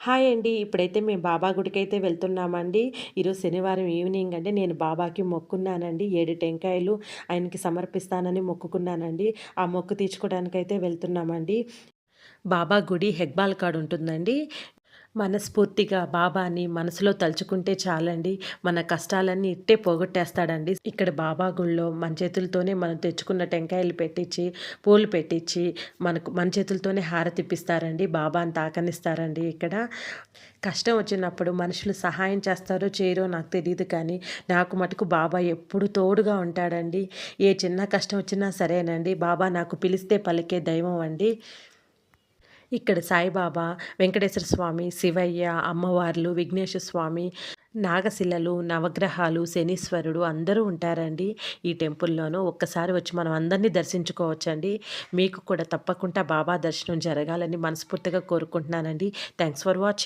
Hi అండి. ఇప్పుడైతే మేము బాబా గుడికైతే వెళ్తున్నామండి. ఈరోజు శనివారం ఈవినింగ్ అండి. నేను బాబాకి మొక్కున్నానండి. 7 టెంకాయలు ఆయనకి సమర్పిస్తానని మొక్కుకున్నానండి. ఆ మొక్కు తీర్చుకోవడానికైతే వెళ్తున్నామండి. బాబా గుడి హెగ్బాల్ కాడ ఉంటుందండి. మనస్ఫూర్తిగా బాబాని మనసులో తలుచుకుంటే చాలండి. మన కష్టాలన్నీ ఇట్టే పోగొట్టేస్తాడండి. ఇక్కడ బాబా గుడిలో మన చేతులతోనే మనం తెచ్చుకున్న టెంకాయలు పెట్టించి, పూలు పెట్టించి, మనకు మన చేతులతోనే హారతిప్పిస్తారండి. బాబాని తాకనిస్తారండి ఇక్కడ. కష్టం వచ్చినప్పుడు మనుషులు సహాయం చేస్తారో చేయరో నాకు తెలీదు కానీ, నాకు మటుకు బాబా ఎప్పుడు తోడుగా ఉంటాడండి. ఏ చిన్న కష్టం వచ్చినా సరేనండి, బాబా నాకు పిలిస్తే పలికే దైవం అండి. ఇక్కడ సాయిబాబా, వెంకటేశ్వర స్వామి, శివయ్య, అమ్మవార్లు, విఘ్నేశ్వర స్వామి, నాగశిలలు, నవగ్రహాలు, శనీశ్వరుడు అందరూ ఉంటారండి ఈ టెంపుల్లోనూ. ఒక్కసారి వచ్చి మనం అందరినీ దర్శించుకోవచ్చండి. మీకు కూడా తప్పకుండా బాబా దర్శనం జరగాలని మనస్ఫూర్తిగా కోరుకుంటున్నానండి. Thanks for watching.